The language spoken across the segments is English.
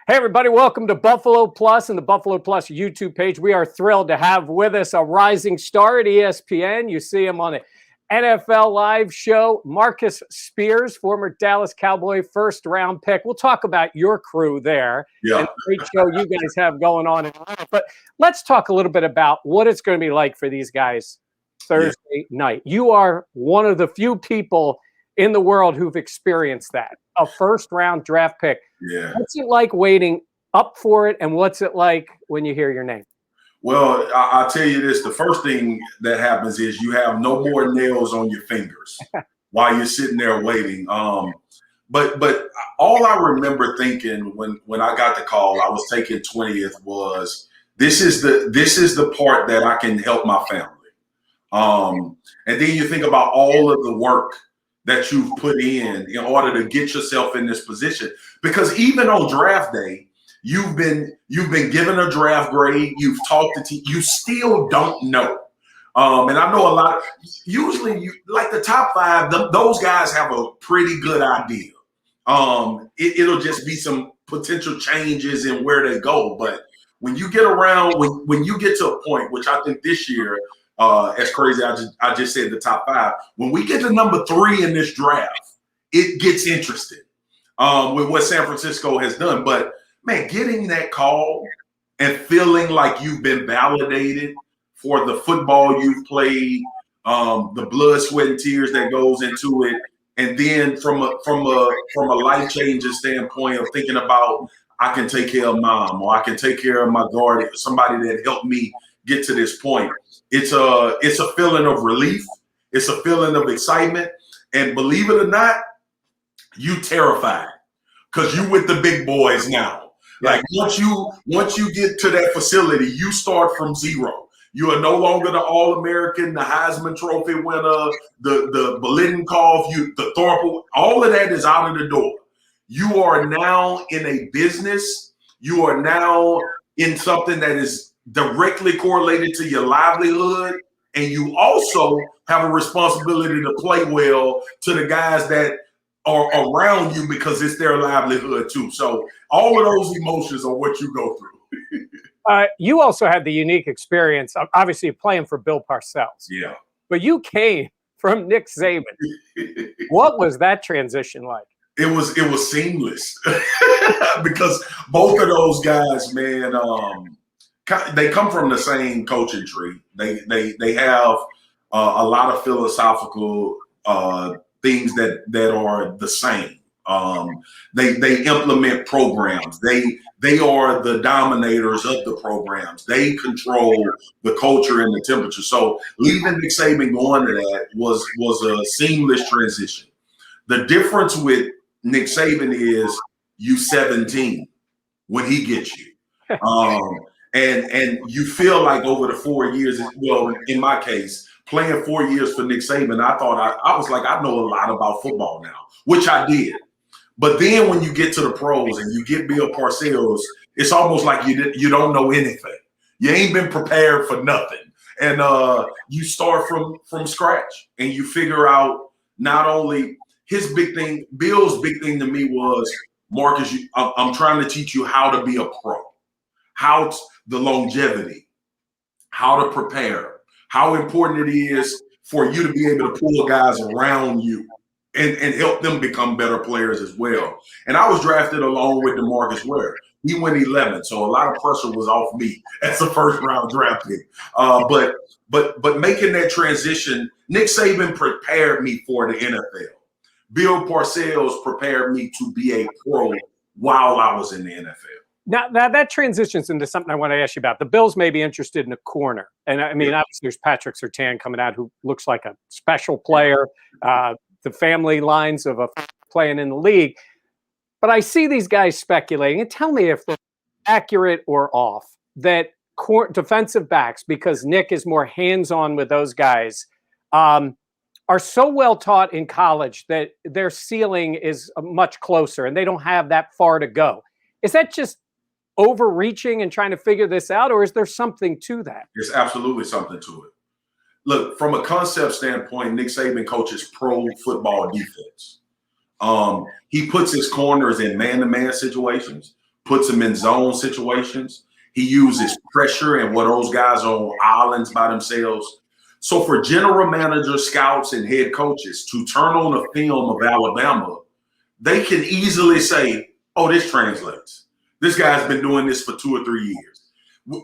Hey, everybody, welcome to Buffalo Plus and the Buffalo Plus YouTube page. We are thrilled to have with us a rising star at ESPN. You see him on the NFL Live show, Marcus Spears, former Dallas Cowboy first-round pick. We'll talk about your crew there and the great show you guys have going on. But let's talk a little bit about what it's going to be like for these guys Thursday night. You are one of the few people in the world who've experienced that, a first-round draft pick. Yeah. What's it like waiting up for it, and what's it like when you hear your name? Well, I'll tell you this. The first thing that happens is you have no more nails on your fingers while you're sitting there waiting. But all I remember thinking when I got the call, I was taking 20th, was this is the part that I can help my family. And then you think about all of the work that you've put in order to get yourself in this position. Because even on draft day, you've been given a draft grade, you've talked to team, you still don't know. And I know a lot. Usually, like the top five, those guys have a pretty good idea. It'll just be some potential changes in where they go. But when you get around, when you get to a point, which I think this year, as crazy, I just said the top five. When we get to number 3 in this draft, it gets interesting with what San Francisco has done. But man, getting that call and feeling like you've been validated for the football you've played, the blood, sweat, and tears that goes into it, and then from a life changing standpoint of thinking about I can take care of mom, or I can take care of my guardian, somebody that helped me get to this point. It's a feeling of relief. It's a feeling of excitement. And believe it or not, you terrified because you with the big boys now. Like once you get to that facility, you start from zero. You are no longer the All-American, the Heisman Trophy winner, the Bolitnikov, the Thorpe. All of that is out of the door. You are now in a business. You are now in something that is directly correlated to your livelihood, and you also have a responsibility to play well to the guys that are around you because it's their livelihood too. So all of those emotions are what you go through. You also had the unique experience, obviously playing for Bill Parcells. Yeah. But you came from Nick Saban. What was that transition like? It was seamless because both of those guys, man, they come from the same coaching tree. They have a lot of philosophical things that are the same. They implement programs. They are the dominators of the programs. They control the culture and the temperature. So leaving Nick Saban going to that was a seamless transition. The difference with Nick Saban is you 17 when he gets you. And you feel like over the 4 years, well, in my case, playing 4 years for Nick Saban, I thought I was like, I know a lot about football now, which I did. But then when you get to the pros and you get Bill Parcells, it's almost like you don't know anything. You ain't been prepared for nothing. And you start from scratch and you figure out not only his big thing, Bill's big thing to me was, Marcus, I'm trying to teach you how to be a pro, the longevity, how to prepare, how important it is for you to be able to pull guys around you and help them become better players as well. And I was drafted along with DeMarcus Ware. He went 11, so a lot of pressure was off me as a first-round draft pick. But making that transition, Nick Saban prepared me for the NFL. Bill Parcells prepared me to be a pro while I was in the NFL. Now that transitions into something I want to ask you about. The Bills may be interested in a corner. And I mean, obviously there's Patrick Surtain coming out who looks like a special player, the family lines of playing in the league. But I see these guys speculating, and tell me if they're accurate or off, that defensive backs, because Nick is more hands-on with those guys, are so well taught in college that their ceiling is much closer and they don't have that far to go. Is that just overreaching and trying to figure this out, or is there something to that? There's absolutely something to it. Look, from a concept standpoint, Nick Saban coaches pro football defense. He puts his corners in man-to-man situations, puts them in zone situations. He uses pressure and what those guys are on islands by themselves. So for general managers, scouts, and head coaches to turn on a film of Alabama, they can easily say, oh, this translates. This guy's been doing this for 2 or 3 years.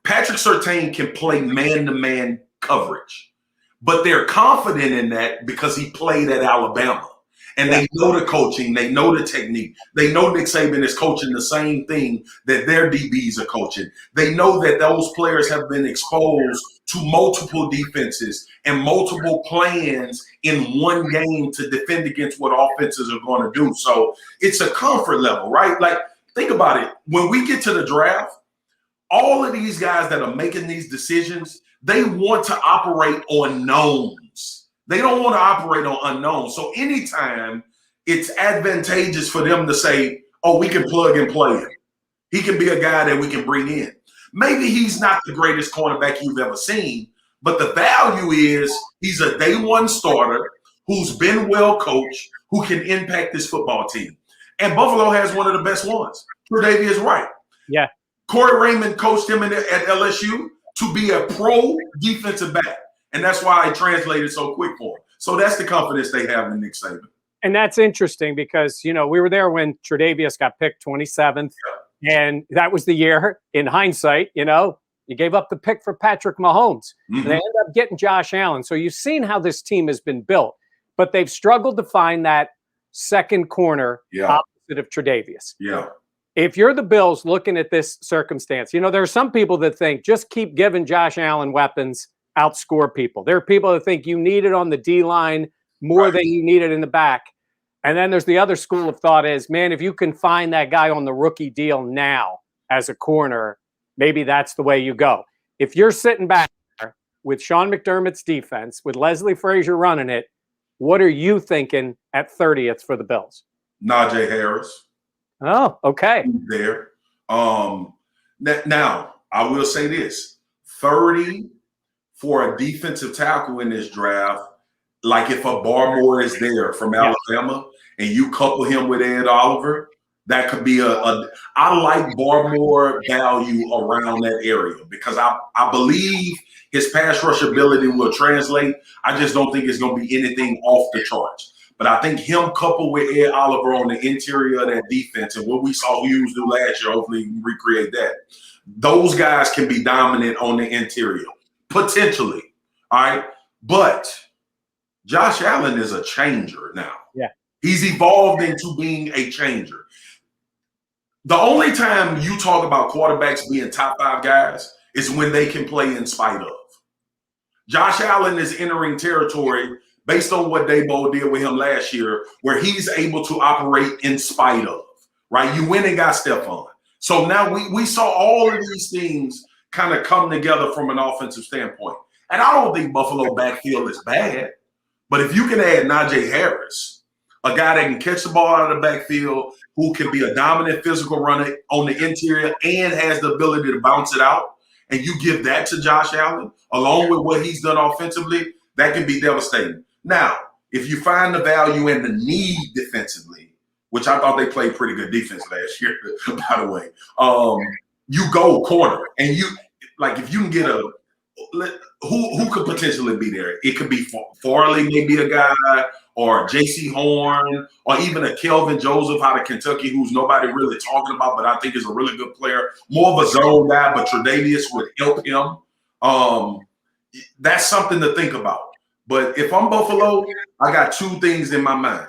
Patrick Surtain can play man-to-man coverage, but they're confident in that because he played at Alabama. And they know the coaching, they know the technique. They know Nick Saban is coaching the same thing that their DBs are coaching. They know that those players have been exposed to multiple defenses and multiple plans in one game to defend against what offenses are going to do. So it's a comfort level, right? Like, think about it. When we get to the draft, all of these guys that are making these decisions, they want to operate on knowns. They don't want to operate on unknowns. So anytime it's advantageous for them to say, oh, we can plug and play him. He can be a guy that we can bring in. Maybe he's not the greatest cornerback you've ever seen, but the value is he's a day one starter who's been well coached, who can impact this football team. And Buffalo has one of the best ones. Tre'Davious Wright. Yeah. Corey Raymond coached him at LSU to be a pro defensive back. And that's why I translated so quick for him. So that's the confidence they have in Nick Saban. And that's interesting because, you know, we were there when Tre'Davious got picked 27th. Yeah. And that was the year, in hindsight, you know, you gave up the pick for Patrick Mahomes. Mm-hmm. And they ended up getting Josh Allen. So you've seen how this team has been built. But they've struggled to find that second corner opposite of Tre'Davious. Yeah. If you're the Bills looking at this circumstance, you know, there are some people that think just keep giving Josh Allen weapons, outscore people. There are people that think you need it on the D-line more than you need it in the back. And then there's the other school of thought is, man, if you can find that guy on the rookie deal now as a corner, maybe that's the way you go. If you're sitting back there with Sean McDermott's defense, with Leslie Frazier running it, what are you thinking at 30th for the Bills? Najee Harris. Oh, okay. There. Now, I will say this. 30 for a defensive tackle in this draft, like if a Barmore is there from Alabama and you couple him with Ed Oliver, that could be I like Barmore value around that area because I believe his pass rush ability will translate. I just don't think it's going to be anything off the charts. But I think him coupled with Ed Oliver on the interior of that defense and what we saw Hughes do last year, hopefully we can recreate that. Those guys can be dominant on the interior. Potentially, all right? But Josh Allen is a changer now. Yeah. He's evolved into being a changer. The only time you talk about quarterbacks being top 5 guys is when they can play in spite of. Josh Allen is entering territory based on what Dabo did with him last year, where he's able to operate in spite of, right? You went and got Stephon. So now we saw all of these things kind of come together from an offensive standpoint. And I don't think Buffalo backfield is bad, but if you can add Najee Harris, a guy that can catch the ball out of the backfield, who can be a dominant physical runner on the interior and has the ability to bounce it out, and you give that to Josh Allen, along with what he's done offensively, that can be devastating. Now, if you find the value and the need defensively, which I thought they played pretty good defense last year, by the way, you go corner, and you like if you can get who could potentially be there. It could be Farley, maybe a guy, or J.C. Horn, or even a Kelvin Joseph out of Kentucky, who's nobody really talking about, but I think is a really good player. More of a zone guy, but Tre'Davious would help him. That's something to think about. But if I'm Buffalo, I got 2 things in my mind.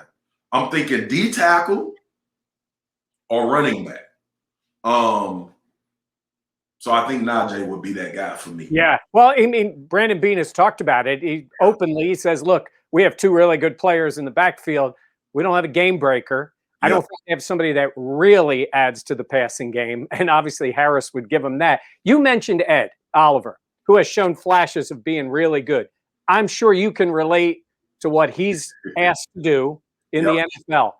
I'm thinking D tackle or running back. So I think Najee would be that guy for me. Yeah. Well, I mean, Brandon Beane has talked about it. He openly says, look, we have 2 really good players in the backfield. We don't have a game breaker. I don't think they have somebody that really adds to the passing game. And obviously Harris would give him that. You mentioned Ed Oliver, who has shown flashes of being really good. I'm sure you can relate to what he's asked to do in the NFL.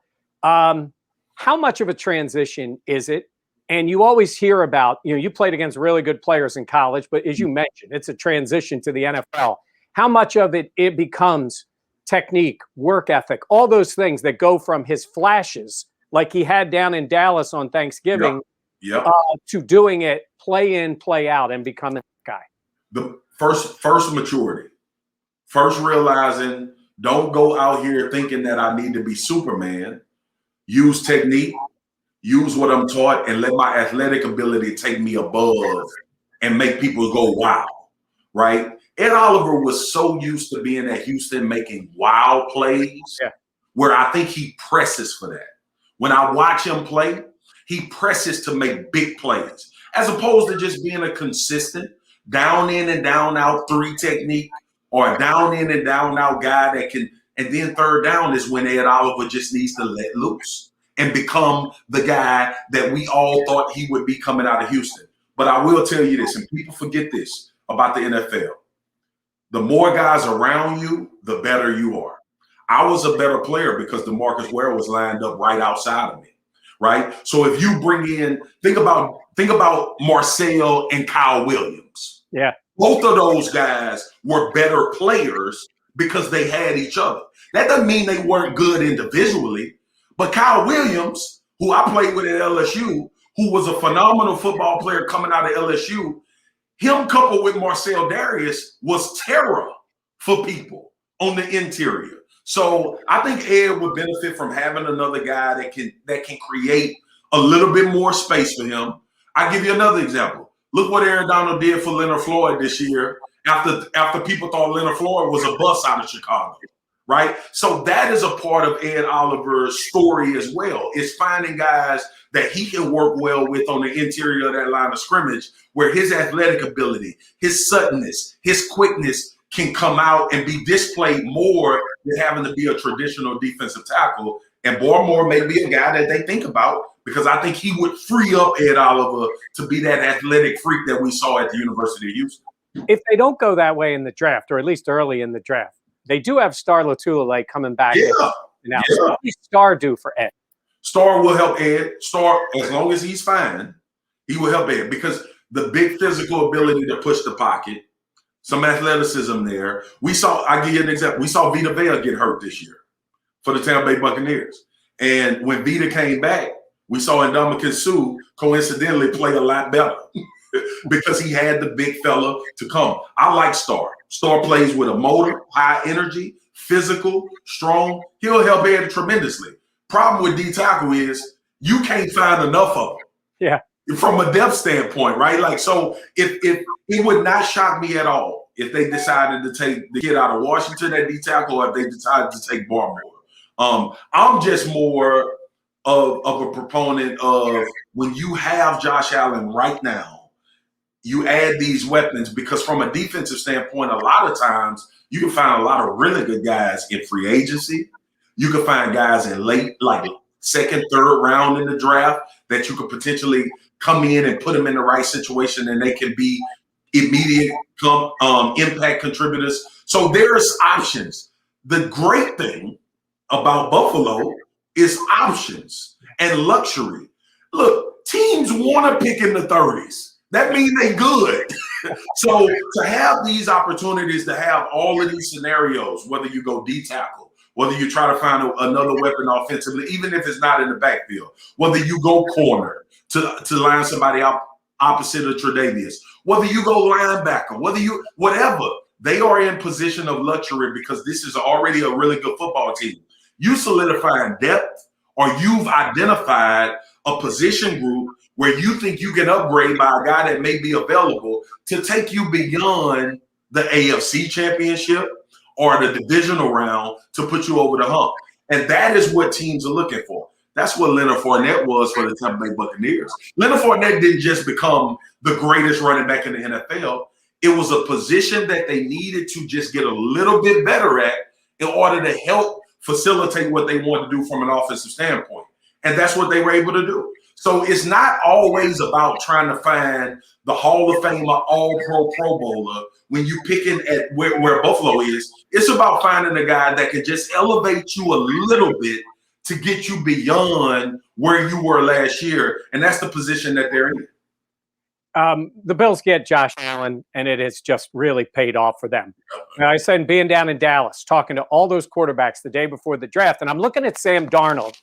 How much of a transition is it? And you always hear about, you played against really good players in college, but as you mentioned, it's a transition to the NFL. How much of it becomes technique, work ethic, all those things that go from his flashes like he had down in Dallas on Thanksgiving, Yep. to doing it play in, play out, and becoming a guy? The first maturity, first realizing, don't go out here thinking that I need to be Superman. Use technique, use what I'm taught, and let my athletic ability take me above and make people go wow, right? Ed Oliver was so used to being at Houston making wow plays, where I think he presses for that. When I watch him play, he presses to make big plays, as opposed to just being a consistent down in and down out 3 technique, or a down in and down out guy that can. And then third down is when Ed Oliver just needs to let loose and become the guy that we all thought he would be coming out of Houston. But I will tell you this, and people forget this about the NFL. The more guys around you, the better you are. I was a better player because DeMarcus Ware was lined up right outside of me, right? So if you bring in, think about Marcel and Kyle Williams. Yeah. Both of those guys were better players because they had each other. That doesn't mean they weren't good individually, but Kyle Williams, who I played with at LSU, who was a phenomenal football player coming out of LSU, him coupled with Marcel Darius was terror for people on the interior. So I think Ed would benefit from having another guy that can create a little bit more space for him. I'll give you another example. Look what Aaron Donald did for Leonard Floyd this year after people thought Leonard Floyd was a bust out of Chicago, right? So that is a part of Ed Oliver's story as well. It's finding guys that he can work well with on the interior of that line of scrimmage, where his athletic ability, his suddenness, his quickness can come out and be displayed more than having to be a traditional defensive tackle. And Barmore may be a guy that they think about, because I think he would free up Ed Oliver to be that athletic freak that we saw at the University of Houston. If they don't go that way in the draft, or at least early in the draft, they do have Star Lotulelei coming back. Now, so what does Star do for Ed? Star will help Ed. Star, as long as he's fine, he will help Ed, because the big physical ability to push the pocket, some athleticism there. I'll give you an example. We saw Vita Vea get hurt this year for the Tampa Bay Buccaneers. And when Vita came back, we saw Ndamukong Suh coincidentally play a lot better because he had the big fella to come. I like Star. Star plays with a motor, high energy, physical, strong. He'll help Ed tremendously. Problem with D tackle is you can't find enough of them. Yeah. From a depth standpoint, right? Like, so if it would not shock me at all if they decided to take the kid out of Washington at D tackle, or if they decided to take Barmore. I'm just more of a proponent of, when you have Josh Allen right now, you add these weapons, because from a defensive standpoint, a lot of times you can find a lot of really good guys in free agency. You can find guys in late, like second, third round in the draft, that you could potentially come in and put them in the right situation, and they can be immediate impact contributors. So there's options. The great thing about Buffalo is options and luxury. Look, teams want to pick in the 30s. That means they good. So to have these opportunities, to have all of these scenarios, whether you go D tackle, whether you try to find another weapon offensively, even if it's not in the backfield, whether you go corner to line somebody up opposite of Tre'Davious, whether you go linebacker, whatever, they are in position of luxury, because this is already a really good football team. You solidifying depth, or you've identified a position group where you think you can upgrade by a guy that may be available to take you beyond the AFC Championship or the divisional round, to put you over the hump. And that is what teams are looking for. That's what Leonard Fournette was for the Tampa Bay Buccaneers. Leonard Fournette didn't just become the greatest running back in the NFL. It was a position that they needed to just get a little bit better at in order to help facilitate what they want to do from an offensive standpoint. And that's what they were able to do. So it's not always about trying to find the Hall of Famer, all-pro, Pro Bowler when you picking at where Buffalo is. It's about finding a guy that can just elevate you a little bit to get you beyond where you were last year. And that's the position that they're in. The Bills get Josh Allen, and it has just really paid off for them. Now, I said, being down in Dallas, talking to all those quarterbacks the day before the draft, and I'm looking at Sam Darnold,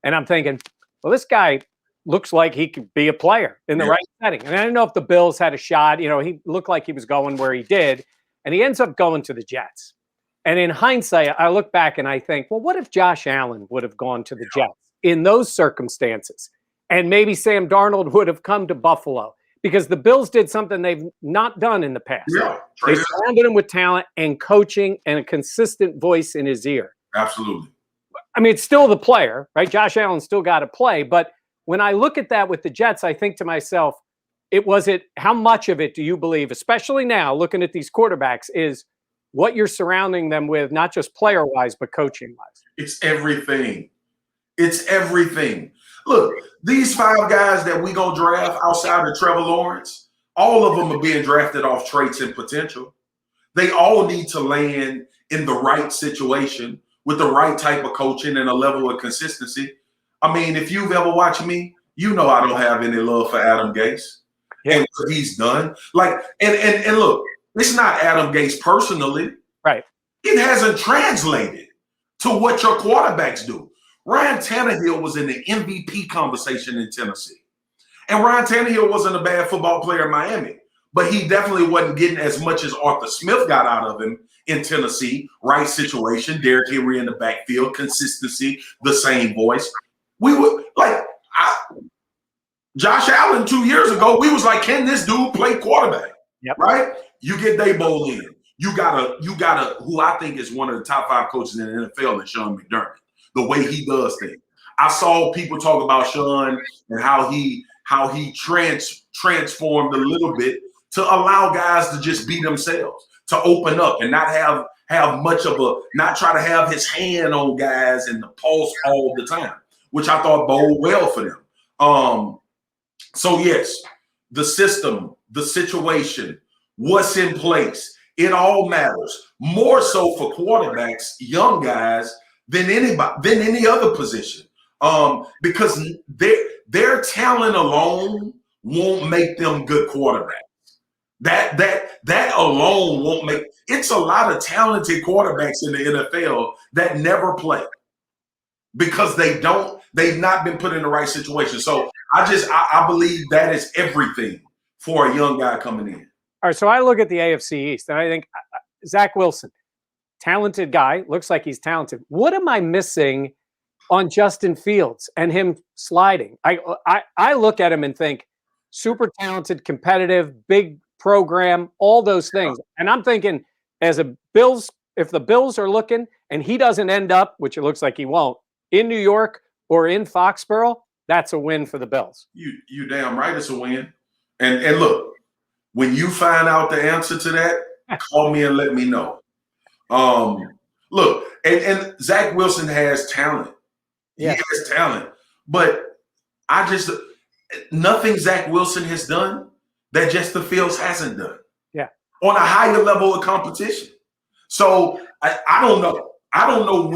And I'm thinking, well, this guy looks like he could be a player in the right setting. And I don't know if the Bills had a shot. He looked like he was going where he did, and he ends up going to the Jets. And in hindsight, I look back and I think, well, what if Josh Allen would have gone to the Jets in those circumstances? And maybe Sam Darnold would have come to Buffalo, because the Bills did something they've not done in the past. Yeah, they surrounded him with talent and coaching and a consistent voice in his ear. Absolutely. I mean, it's still the player, right? Josh Allen still got to play. But when I look at that with the Jets, I think to myself, how much of it do you believe, especially now looking at these quarterbacks, is what you're surrounding them with, not just player-wise, but coaching-wise? It's everything. It's everything. Look, these 5 guys that we gonna draft outside of Trevor Lawrence, all of them are being drafted off traits and potential. They all need to land in the right situation with the right type of coaching and a level of consistency. I mean, if you've ever watched me, you know I don't have any love for Adam Gase. Yeah. And what he's done. And look, it's not Adam Gase personally. Right. It hasn't translated to what your quarterbacks do. Ryan Tannehill was in the MVP conversation in Tennessee. And Ryan Tannehill wasn't a bad football player in Miami, but he definitely wasn't getting as much as Arthur Smith got out of him in Tennessee. Right situation, Derrick Henry in the backfield, consistency, the same voice. We would Josh Allen 2 years ago, we was like, can this dude play quarterback? Yep. Right? You get Daboll in. You got who I think is one of the top 5 coaches in the NFL, is Sean McDermott. The way he does things. I saw people talk about Sean and how he transformed a little bit to allow guys to just be themselves, to open up and not have much of not try to have his hand on guys and the pulse all the time, which I thought bode well for them. So yes, the system, the situation, what's in place, it all matters. More so for quarterbacks, young guys, than any other position. Because their talent alone won't make them good quarterbacks. That alone won't make. It's a lot of talented quarterbacks in the NFL that never play because they've not been put in the right situation. So I believe that is everything for a young guy coming in. All right, so I look at the AFC East and I think Zach Wilson, talented guy, looks like he's talented. What am I missing on Justin Fields and him sliding? I look at him and think super talented, competitive, big program, all those things. And I'm thinking, if the Bills are looking and he doesn't end up, which it looks like he won't, in New York or in Foxborough, that's a win for the Bills. You damn right it's a win. And look, when you find out the answer to that, call me and let me know. Look, and Zach Wilson has talent. Yeah. He has talent. But nothing Zach Wilson has done that Justin Fields hasn't done. Yeah. On a higher level of competition. So I don't know. I don't know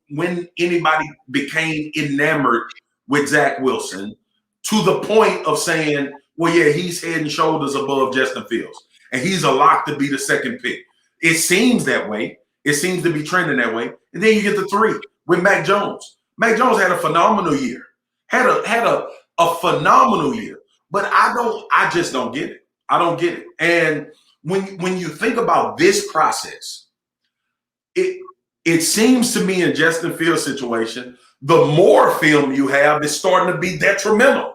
when anybody became enamored with Zach Wilson to the point of saying, well, yeah, he's head and shoulders above Justin Fields, and he's a lock to be the second pick. It seems that way. It seems to be trending that way. And then you get the 3 with Mac Jones. Mac Jones had a phenomenal year. Had a phenomenal year. But I just don't get it. I don't get it. And when you think about this process, it seems to me in Justin Fields' situation, the more film you have is starting to be detrimental.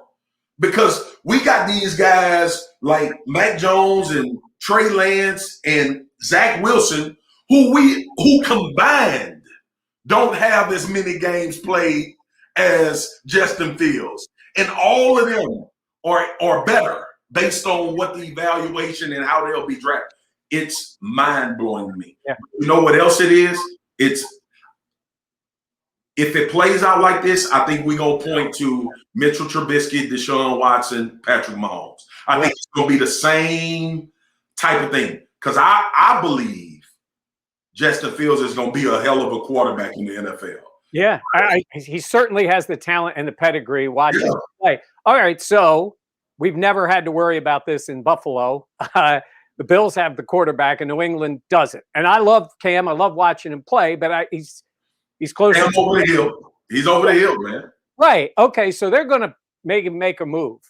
Because we got these guys like Mac Jones and Trey Lance and Zach Wilson who combined don't have as many games played as Justin Fields. And all of them are better based on what the evaluation and how they'll be drafted. It's mind-blowing to me. Yeah. You know what else it is? If it plays out like this, I think we're going to point to Mitchell Trubisky, Deshaun Watson, Patrick Mahomes. I think it's going to be the same type of thing because I believe Justin Fields is going to be a hell of a quarterback in the NFL. Yeah, he certainly has the talent and the pedigree. Watching him play. All right, so we've never had to worry about this in Buffalo. The Bills have the quarterback, and New England doesn't. And I love Cam. I love watching him play, but he's close. Cam over the hill. He's over the hill, man. Right. Okay. So they're going to make a move.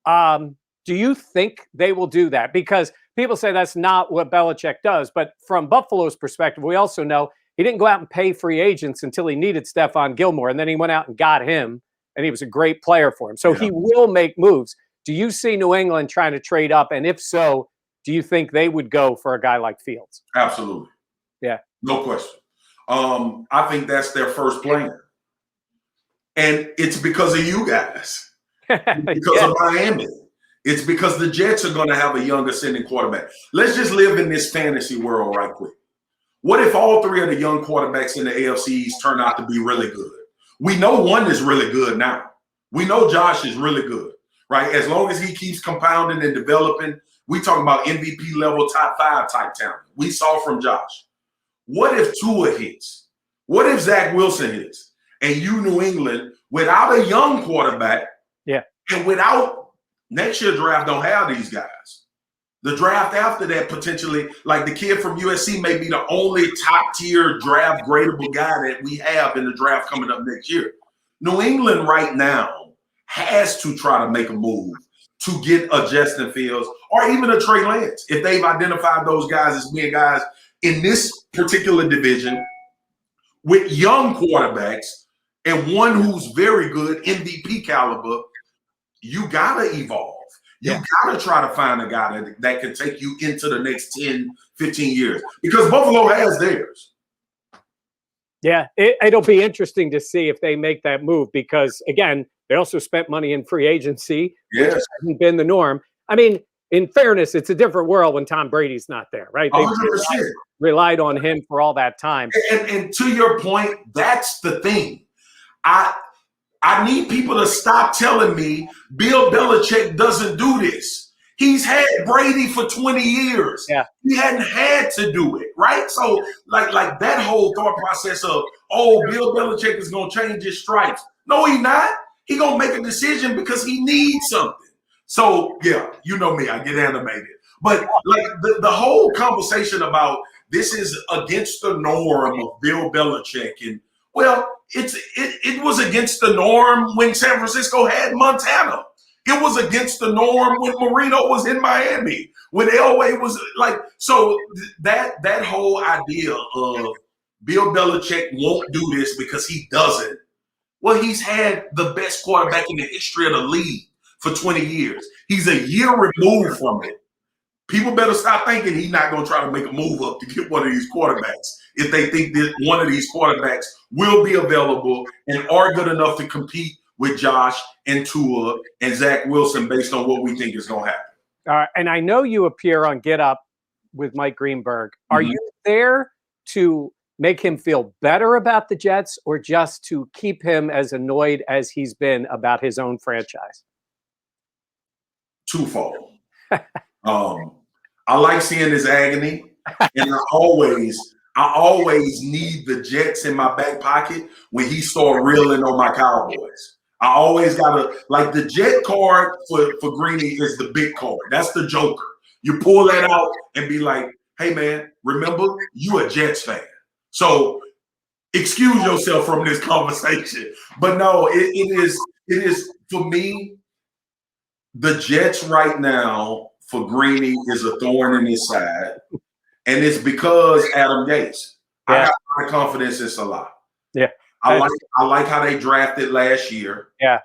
Do you think they will do that? Because people say that's not what Belichick does. But from Buffalo's perspective, we also know he didn't go out and pay free agents until he needed Stephon Gilmore. And then he went out and got him, and he was a great player for him. So he will make moves. Do you see New England trying to trade up? And if so, do you think they would go for a guy like Fields? Absolutely. Yeah. No question. I think that's their first plan. And it's because of you guys. Because of Miami. It's because the Jets are going to have a young ascending quarterback. Let's just live in this fantasy world right quick. What if all three of the young quarterbacks in the AFC East turn out to be really good? We know one is really good now. We know Josh is really good, right? As long as he keeps compounding and developing, we talking about MVP level top 5 type talent. We saw from Josh. What if Tua hits? What if Zach Wilson hits? And you, New England, without a young quarterback, and without next year's draft, don't have these guys. The draft after that, potentially, like the kid from USC may be the only top-tier draft gradable guy that we have in the draft coming up next year. New England right now has to try to make a move to get a Justin Fields or even a Trey Lance if they've identified those guys as being guys in this particular division with young quarterbacks and one who's very good, MVP caliber. You got to evolve. You got to try to find a guy that can take you into the next 10, 15 years because Buffalo has theirs. Yeah, it'll be interesting to see if they make that move because, again, they also spent money in free agency, which hasn't been the norm. I mean, in fairness, it's a different world when Tom Brady's not there, right? They 100%. relied on him for all that time. And to your point, that's the thing. I need people to stop telling me Bill Belichick doesn't do this. He's had Brady for 20 years. Yeah. He hadn't had to do it, right? So like that whole thought process of, Bill Belichick is going to change his stripes. No, he's not. He's going to make a decision because he needs something. So, yeah, you know me. I get animated. But like the whole conversation about this is against the norm of Bill Belichick and, well, it was against the norm when San Francisco had Montana. It was against the norm when Marino was in Miami. When Elway was like, so that whole idea of Bill Belichick won't do this because he doesn't. Well, he's had the best quarterback in the history of the league for 20 years. He's a year removed from it. People better stop thinking he's not going to try to make a move up to get one of these quarterbacks if they think that one of these quarterbacks will be available and are good enough to compete with Josh and Tua and Zach Wilson based on what we think is going to happen. And I know you appear on Get Up with Mike Greenberg. Are you there to make him feel better about the Jets or just to keep him as annoyed as he's been about his own franchise? Twofold. I like seeing his agony, and I always need the Jets in my back pocket when he start reeling on my Cowboys. I always gotta like the Jet card for Greeny is the big card. That's the Joker. You pull that out and be like, "Hey man, remember you a Jets fan, so excuse yourself from this conversation." But no, it is for me. The Jets right now for Greeny is a thorn in his side, and it's because Adam Gase. I got a lot of confidence in Salah. Yeah, I like how they drafted last year. Yeah.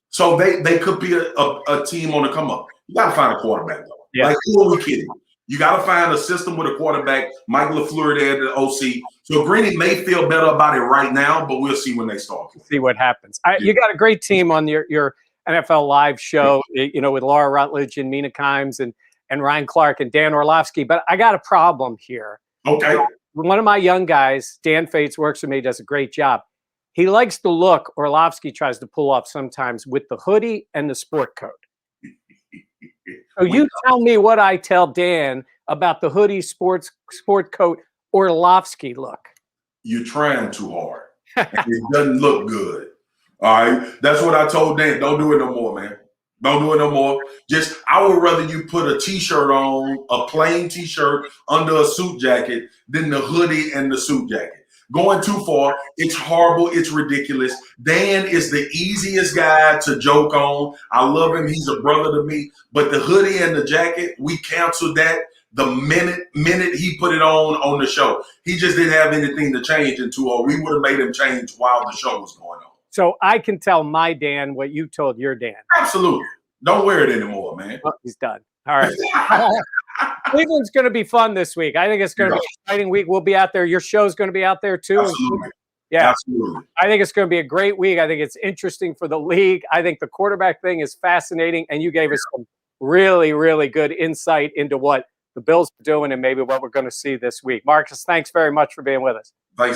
So they could be a team on the come up. You got to find a quarterback though. Yeah. Like who are we kidding? You got to find a system with a quarterback. Mike LaFleur there, the OC. So Greeny may feel better about it right now, but we'll see when they start. See what happens. You got a great team on your NFL Live show, with Laura Rutledge and Mina Kimes and Ryan Clark and Dan Orlovsky. But I got a problem here. Okay. One of my young guys, Dan Fates, works for me, does a great job. He likes the look Orlovsky tries to pull off sometimes with the hoodie and the sport coat. So you tell me what I tell Dan about the hoodie, sport coat, Orlovsky look. You're trying too hard. It doesn't look good. All right. That's what I told Dan. Don't do it no more, man. Don't do it no more. I would rather you put a T-shirt on, a plain T-shirt under a suit jacket than the hoodie and the suit jacket. going too far. It's horrible. It's ridiculous. Dan is the easiest guy to joke on. I love him. He's a brother to me. But the hoodie and the jacket, we canceled that the minute he put it on the show. He just didn't have anything to change into, or we would have made him change while the show was going on. So I can tell my Dan what you told your Dan. Absolutely. Don't wear it anymore, man. Oh, he's done. All right. Cleveland's going to be fun this week. I think it's going to be an exciting week. We'll be out there. Your show's going to be out there too. Absolutely. Yeah. Absolutely. I think it's going to be a great week. I think it's interesting for the league. I think the quarterback thing is fascinating. And you gave us some really, really good insight into what the Bills are doing and maybe what we're going to see this week. Marcus, thanks very much for being with us. Thanks.